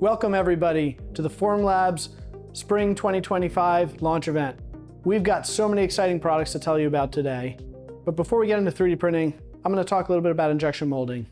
Welcome everybody to the Formlabs Spring 2025 launch event. We've got so many exciting products to tell you about today. But before we get into 3D printing, I'm going to talk a little bit about injection molding.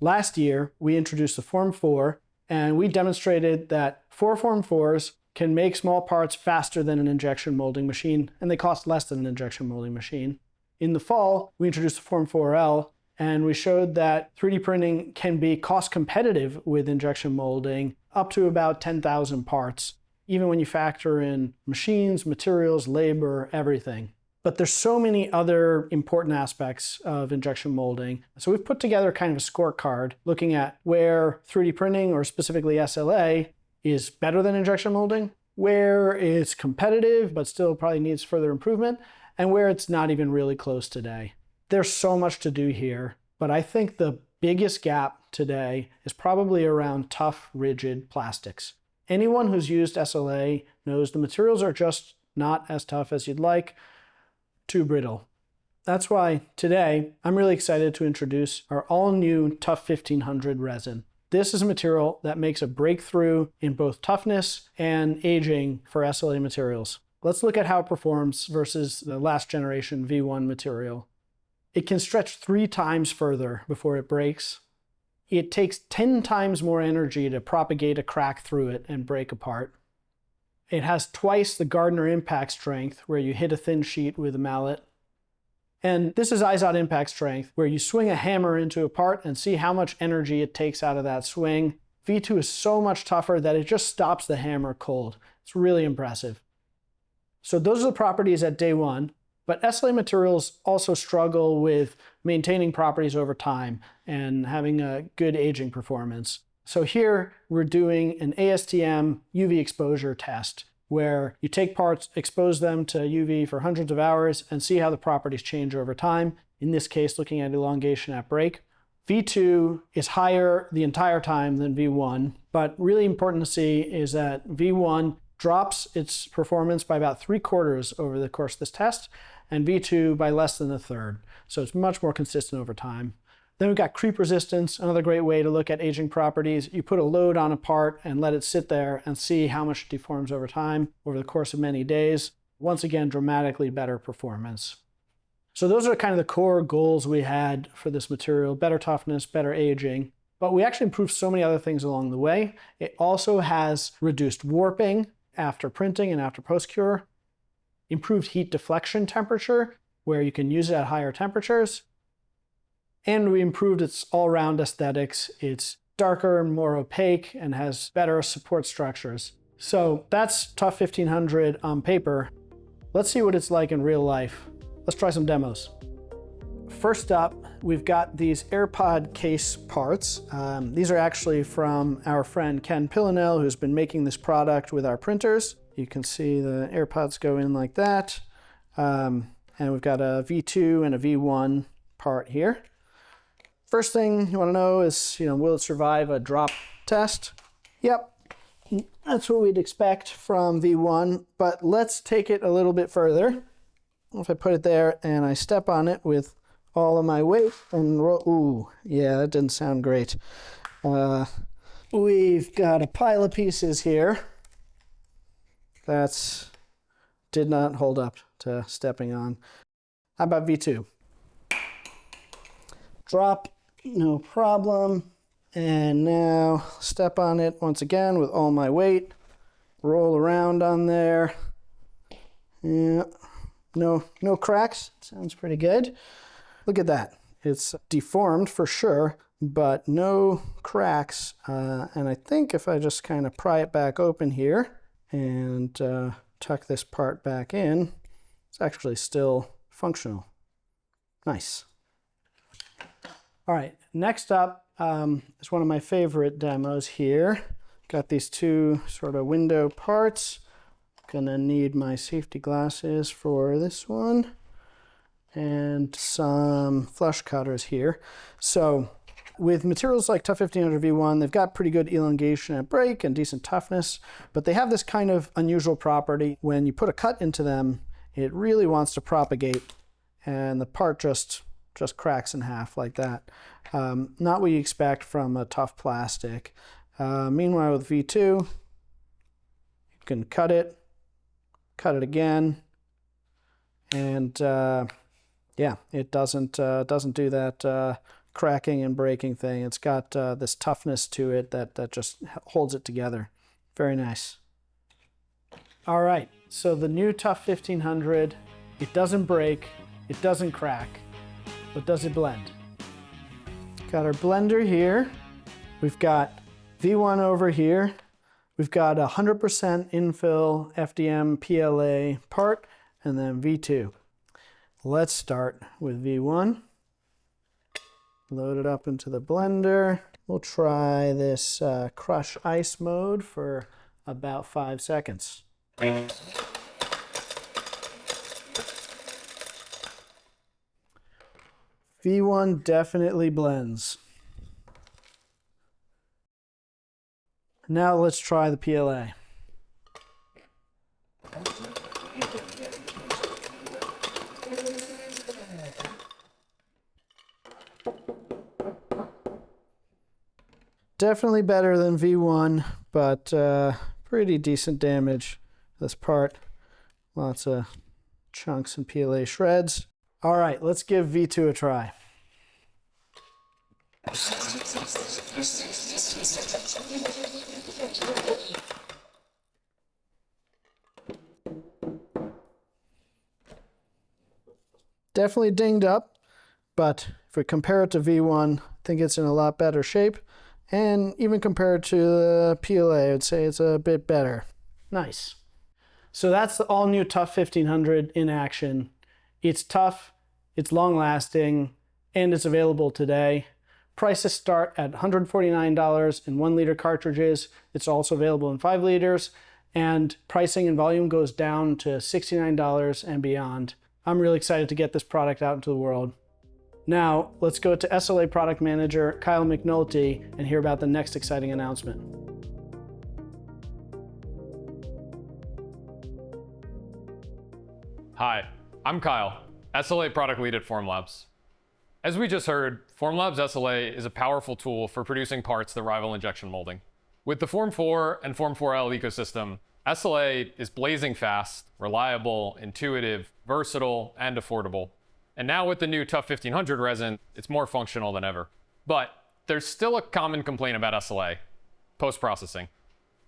Last year, we introduced the Form 4, and we demonstrated that 4 Form 4s can make small parts faster than an injection molding machine, and they cost less than an injection molding machine. In the fall, we introduced the Form 4L, and we showed that 3D printing can be cost competitive with injection molding up to about 10,000 parts, even when you factor in machines, materials, labor, everything. But there's so many other important aspects of injection molding. So we've put together kind of a scorecard looking at where 3D printing, or specifically SLA, is better than injection molding, where it's competitive but still probably needs further improvement, and where it's not even really close today. There's so much to do here, but I think the biggest gap today is probably around tough, rigid plastics. Anyone who's used SLA knows the materials are just not as tough as you'd like, too brittle. That's why today I'm really excited to introduce our all-new Tough 1500 resin. This is a material that makes a breakthrough in both toughness and aging for SLA materials. Let's look at how it performs versus the last generation V1 material. It can stretch 3 times further before it breaks. It takes 10 times more energy to propagate a crack through it and break apart. It has twice the Gardner impact strength, where you hit a thin sheet with a mallet. And this is IZOD impact strength, where you swing a hammer into a part and see how much energy it takes out of that swing. V2 is so much tougher that it just stops the hammer cold. It's really impressive. So those are the properties at day 1. But SLA materials also struggle with maintaining properties over time and having a good aging performance. So here we're doing an ASTM UV exposure test, where you take parts, expose them to UV for hundreds of hours, and see how the properties change over time. In this case, looking at elongation at break. V2 is higher the entire time than V1, but really important to see is that V1 drops its performance by about 3/4 over the course of this test, and V2 by less than 1/3. So it's much more consistent over time. Then we've got creep resistance, another great way to look at aging properties. You put a load on a part and let it sit there and see how much it deforms over time over the course of many days. Once again, dramatically better performance. So those are kind of the core goals we had for this material: better toughness, better aging. But we actually improved so many other things along the way. It also has reduced warping after printing and after post-cure, improved heat deflection temperature, where you can use it at higher temperatures, and we improved its all-around aesthetics. It's darker and more opaque and has better support structures. So that's Tough 1500 on paper. Let's see what it's like in real life. Let's try some demos. First up, we've got these AirPod case parts. These are actually from our friend Ken Pillinell, who's been making this product with our printers. You can see the AirPods go in like that. And we've got a V2 and a V1 part here. First thing you want to know is, will it survive a drop test? Yep, that's what we'd expect from V1, but let's take it a little bit further. If I put it there and I step on it with all of my weight and roll, ooh, yeah, that didn't sound great. We've got a pile of pieces here. That did not hold up to stepping on. How about V2? Drop, no problem. And now step on it once again with all my weight. Roll around on there. Yeah, no cracks. Sounds pretty good. Look at that. It's deformed for sure, but no cracks. And I think if I just kind of pry it back open here and tuck this part back in, it's actually still functional. Nice. All right, next up is one of my favorite demos here. Got these 2 sort of window parts. Gonna need my safety glasses for this one, and some flush cutters here. So with materials like Tough 1500 V1, they've got pretty good elongation at break and decent toughness, but they have this kind of unusual property. When you put a cut into them, it really wants to propagate, and the part just cracks in half like that. Not what you expect from a tough plastic. Meanwhile, with V2, you can cut it again, and yeah, it doesn't do that cracking and breaking thing. It's got this toughness to it that just holds it together. Very nice. All right, so the new Tough 1500, it doesn't break, it doesn't crack, but does it blend? Got our blender here. We've got V1 over here. We've got 100% infill FDM PLA part, and then V2. Let's start with V1. Load it up into the blender. We'll try this crush ice mode for about 5 seconds. V1 definitely blends. Now let's try the PLA. Definitely better than V1, but pretty decent damage. This part, lots of chunks and PLA shreds. All right, let's give V2 a try. Definitely dinged up, but if we compare it to V1, I think it's in a lot better shape. And even compared to the PLA, I'd say it's a bit better. Nice. So that's the all-new Tough 1500 in action. It's tough, it's long-lasting, and it's available today. Prices start at $149 in 1 liter cartridges. It's also available in 5 liters, and pricing and volume goes down to $69 and beyond. I'm really excited to get this product out into the world. Now, let's go to SLA Product Manager Kyle McNulty and hear about the next exciting announcement. Hi, I'm Kyle, SLA Product Lead at Formlabs. As we just heard, Formlabs SLA is a powerful tool for producing parts that rival injection molding. With the Form 4 and Form 4L ecosystem, SLA is blazing fast, reliable, intuitive, versatile, and affordable. And now with the new Tough 1500 resin, it's more functional than ever. But there's still a common complaint about SLA, post-processing.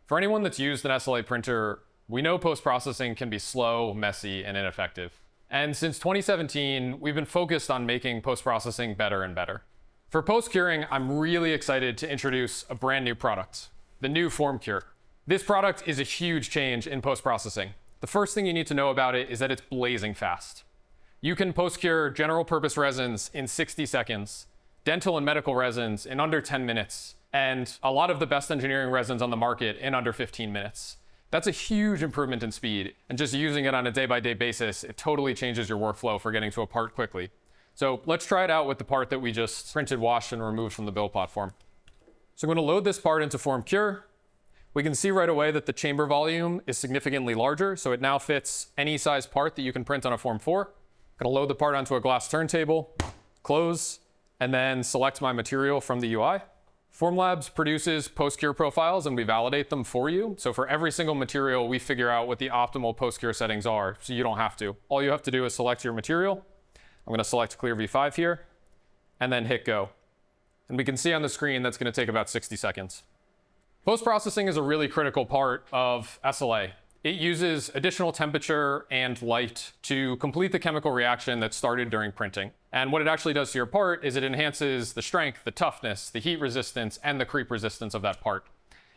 For anyone that's used an SLA printer, we know post-processing can be slow, messy, and ineffective. And since 2017, we've been focused on making post-processing better and better. For post-curing, I'm really excited to introduce a brand new product, the new FormCure. This product is a huge change in post-processing. The first thing you need to know about it is that it's blazing fast. You can post-cure general purpose resins in 60 seconds, dental and medical resins in under 10 minutes, and a lot of the best engineering resins on the market in under 15 minutes. That's a huge improvement in speed, and just using it on a day-by-day basis, it totally changes your workflow for getting to a part quickly. So let's try it out with the part that we just printed, washed, and removed from the build platform. So I'm going to load this part into FormCure. We can see right away that the chamber volume is significantly larger, so it now fits any size part that you can print on a Form 4. I'm going to load the part onto a glass turntable, close, and then select my material from the UI. Formlabs produces post-cure profiles and we validate them for you. So for every single material, we figure out what the optimal post-cure settings are, so you don't have to. All you have to do is select your material. I'm going to select Clear V5 here, and then hit go. And we can see on the screen that's going to take about 60 seconds. Post-processing is a really critical part of SLA. It uses additional temperature and light to complete the chemical reaction that started during printing. And what it actually does to your part is it enhances the strength, the toughness, the heat resistance, and the creep resistance of that part.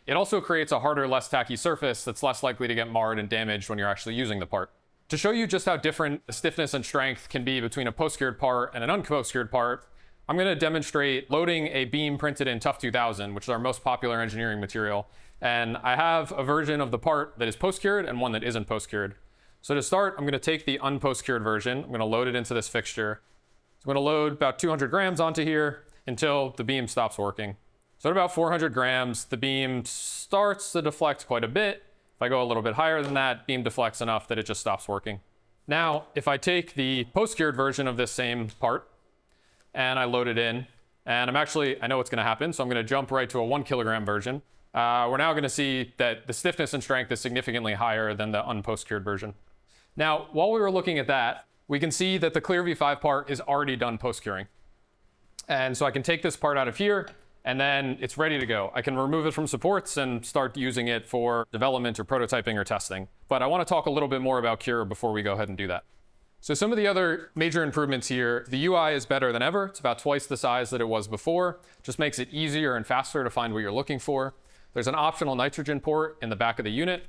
It also creates a harder, less tacky surface that's less likely to get marred and damaged when you're actually using the part. To show you just how different the stiffness and strength can be between a post-cured part and an unpost-cured part, I'm going to demonstrate loading a beam printed in Tough 2000, which is our most popular engineering material. And I have a version of the part that is post-cured and one that isn't post-cured. So to start, I'm going to take the unpost-cured version. I'm going to load it into this fixture. So I'm going to load about 200 grams onto here until the beam stops working. So at about 400 grams, the beam starts to deflect quite a bit. If I go a little bit higher than that, beam deflects enough that it just stops working. Now, if I take the post-cured version of this same part and I load it in, and I know what's going to happen, so I'm going to jump right to a 1 kilogram version. we're now going to see that the stiffness and strength is significantly higher than the unpost-cured version. Now, while we were looking at that, we can see that the Clear V5 part is already done post-curing. And so I can take this part out of here, and then it's ready to go. I can remove it from supports and start using it for development or prototyping or testing. But I want to talk a little bit more about Cure before we go ahead and do that. So some of the other major improvements here, the UI is better than ever. It's about twice the size that it was before. Just makes it easier and faster to find what you're looking for. There's an optional nitrogen port in the back of the unit.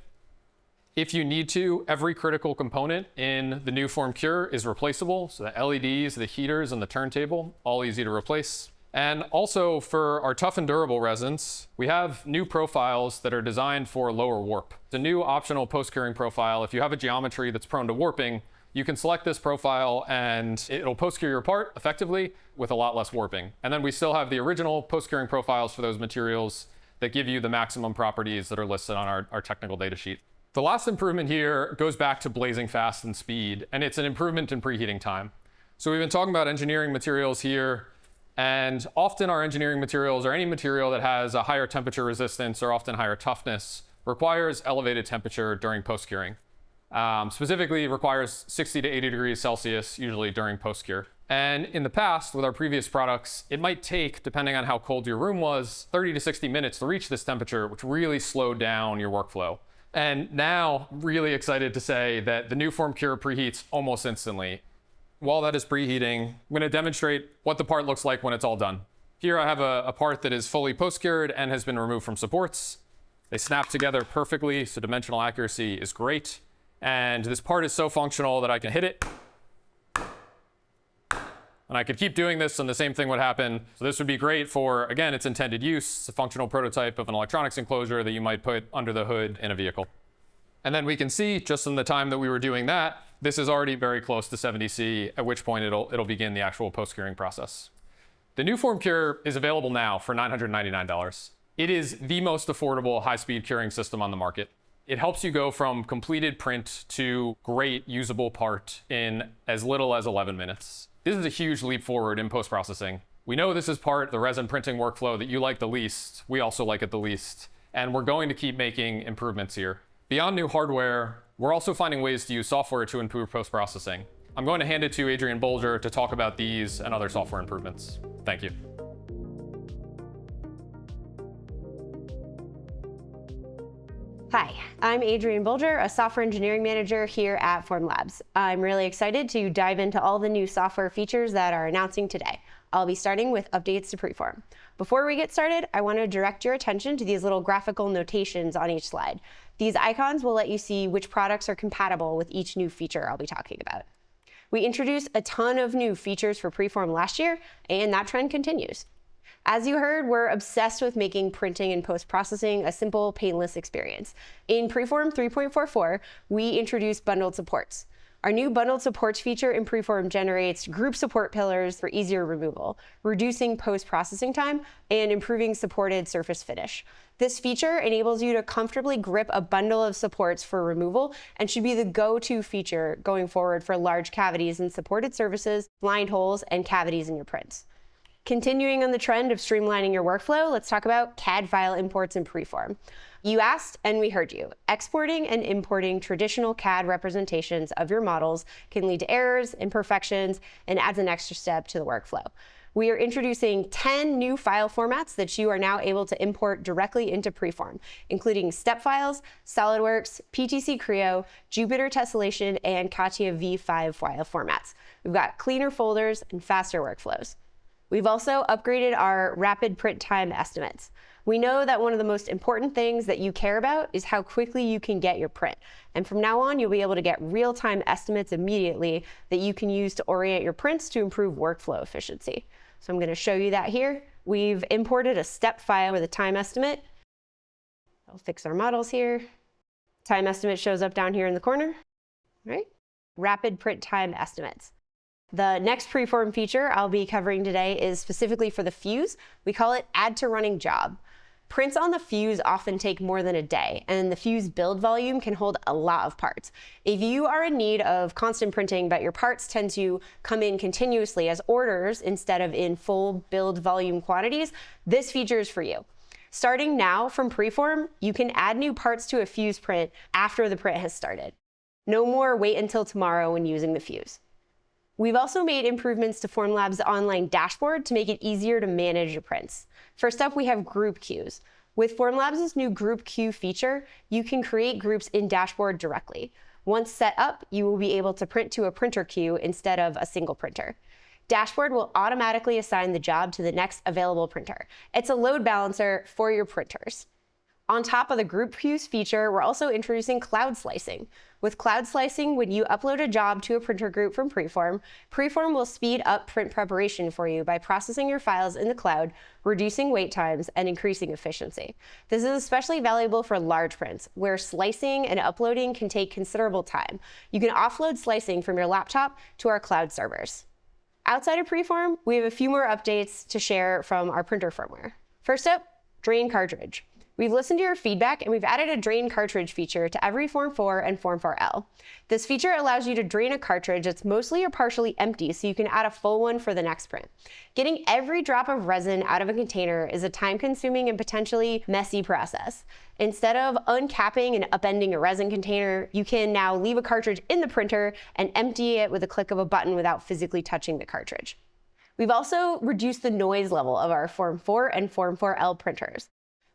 If you need to, every critical component in the new Form Cure is replaceable. So the LEDs, the heaters, and the turntable, all easy to replace. And also for our tough and durable resins, we have new profiles that are designed for lower warp. It's a new optional post-curing profile. If you have a geometry that's prone to warping, you can select this profile and it'll post-cure your part effectively with a lot less warping. And then we still have the original post-curing profiles for those materials that give you the maximum properties that are listed on our technical data sheet. The last improvement here goes back to blazing fast and speed, and it's an improvement in preheating time. So we've been talking about engineering materials here, and often our engineering materials, or any material that has a higher temperature resistance or often higher toughness, requires elevated temperature during post-curing. Specifically requires 60 to 80 degrees Celsius, usually during post-cure. And in the past, with our previous products, it might take, depending on how cold your room was, 30 to 60 minutes to reach this temperature, which really slowed down your workflow. And now, really excited to say that the new Form Cure preheats almost instantly. While that is preheating, I'm going to demonstrate what the part looks like when it's all done. Here I have a part that is fully post-cured and has been removed from supports. They snap together perfectly, so dimensional accuracy is great. And this part is so functional that I can hit it. And I could keep doing this and the same thing would happen. So this would be great for, again, its intended use. It's a functional prototype of an electronics enclosure that you might put under the hood in a vehicle. And then we can see, just in the time that we were doing that, this is already very close to 70C, at which point it'll begin the actual post-curing process. The new Form Cure is available now for $999. It is the most affordable high-speed curing system on the market. It helps you go from completed print to great usable part in as little as 11 minutes. This is a huge leap forward in post-processing. We know this is part of the resin printing workflow that you like the least. We also like it the least. And we're going to keep making improvements here. Beyond new hardware, we're also finding ways to use software to improve post-processing. I'm going to hand it to Adrian Bolger to talk about these and other software improvements. Thank you. Hi, I'm Adrian Bolger, a software engineering manager here at Formlabs. I'm really excited to dive into all the new software features that are announcing today. I'll be starting with updates to Preform. Before we get started, I want to direct your attention to these little graphical notations on each slide. These icons will let you see which products are compatible with each new feature I'll be talking about. We introduced a ton of new features for Preform last year, and that trend continues. As you heard, we're obsessed with making printing and post-processing a simple, painless experience. In Preform 3.44, we introduced bundled supports. Our new bundled supports feature in Preform generates group support pillars for easier removal, reducing post-processing time and improving supported surface finish. This feature enables you to comfortably grip a bundle of supports for removal and should be the go-to feature going forward for large cavities in supported surfaces, blind holes, and cavities in your prints. Continuing on the trend of streamlining your workflow, let's talk about CAD file imports in Preform. You asked, and we heard you. Exporting and importing traditional CAD representations of your models can lead to errors, imperfections, and adds an extra step to the workflow. We are introducing 10 new file formats that you are now able to import directly into Preform, including step files, SolidWorks, PTC Creo, Jupyter Tessellation, and CATIA V5 file formats. We've got cleaner folders and faster workflows. We've also upgraded our rapid print time estimates. We know that one of the most important things that you care about is how quickly you can get your print. And from now on, you'll be able to get real-time estimates immediately that you can use to orient your prints to improve workflow efficiency. So I'm going to show you that here. We've imported a step file with a time estimate. I'll fix our models here. Time estimate shows up down here in the corner. All right. Rapid print time estimates. The next Preform feature I'll be covering today is specifically for the fuse. We call it Add to Running Job. Prints on the fuse often take more than a day, and the fuse build volume can hold a lot of parts. If you are in need of constant printing, but your parts tend to come in continuously as orders instead of in full build volume quantities, this feature is for you. Starting now from preform, you can add new parts to a fuse print after the print has started. No more wait until tomorrow when using the fuse. We've also made improvements to Formlabs' online dashboard to make it easier to manage your prints. First up, we have group queues. With Formlabs' new group queue feature, you can create groups in dashboard directly. Once set up, you will be able to print to a printer queue instead of a single printer. Dashboard will automatically assign the job to the next available printer. It's a load balancer for your printers. On top of the group queues feature, we're also introducing cloud slicing. With cloud slicing, when you upload a job to a printer group from Preform, Preform will speed up print preparation for you by processing your files in the cloud, reducing wait times, and increasing efficiency. This is especially valuable for large prints, where slicing and uploading can take considerable time. You can offload slicing from your laptop to our cloud servers. Outside of Preform, we have a few more updates to share from our printer firmware. First up, drain cartridge. We've listened to your feedback and we've added a drain cartridge feature to every Form 4 and Form 4L. This feature allows you to drain a cartridge that's mostly or partially empty so you can add a full one for the next print. Getting every drop of resin out of a container is a time-consuming and potentially messy process. Instead of uncapping and upending a resin container, you can now leave a cartridge in the printer and empty it with a click of a button without physically touching the cartridge. We've also reduced the noise level of our Form 4 and Form 4L printers.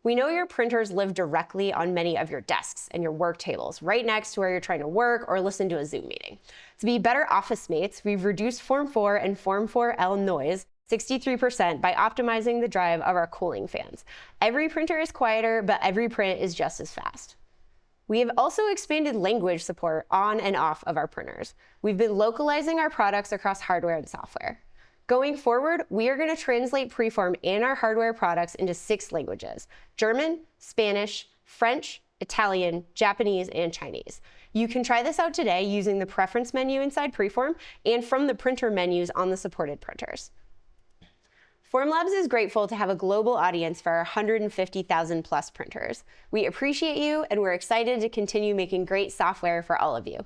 We know your printers live directly on many of your desks and your work tables, right next to where you're trying to work or listen to a Zoom meeting. To be better office mates, we've reduced Form 4 and Form 4L noise 63% by optimizing the drive of our cooling fans. Every printer is quieter, but every print is just as fast. We have also expanded language support on and off of our printers. We've been localizing our products across hardware and software. Going forward, we are going to translate Preform and our hardware products into 6 languages: German, Spanish, French, Italian, Japanese, and Chinese. You can try this out today using the preference menu inside Preform and from the printer menus on the supported printers. Formlabs is grateful to have a global audience for our 150,000 plus printers. We appreciate you and we're excited to continue making great software for all of you.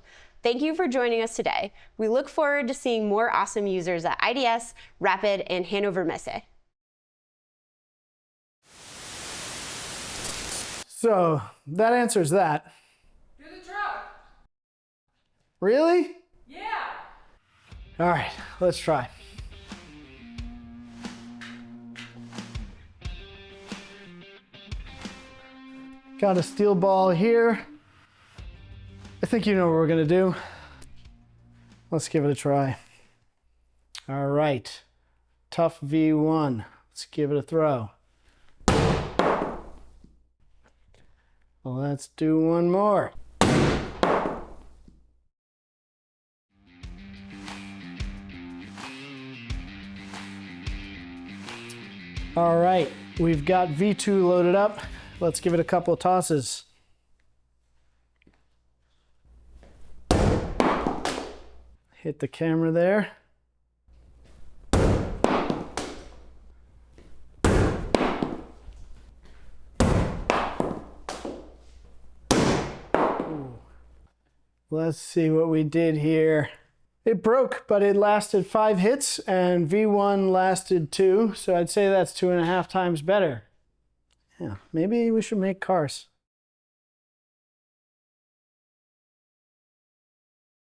Thank you for joining us today. We look forward to seeing more awesome users at IDS, Rapid, and Hannover Messe. So that answers that. Do the truck. Really? Yeah. All right, let's try. Got a steel ball here. I think you know what we're gonna do. Let's give it a try. All right, tough V1. Let's give it a throw. Well, let's do one more. All right, we've got V2 loaded up. Let's give it a couple of tosses. Hit the camera there. Ooh. Let's see what we did here. It broke, but it lasted 5 hits and V1 lasted 2, so I'd say that's 2.5 times better. Yeah, maybe we should make cars.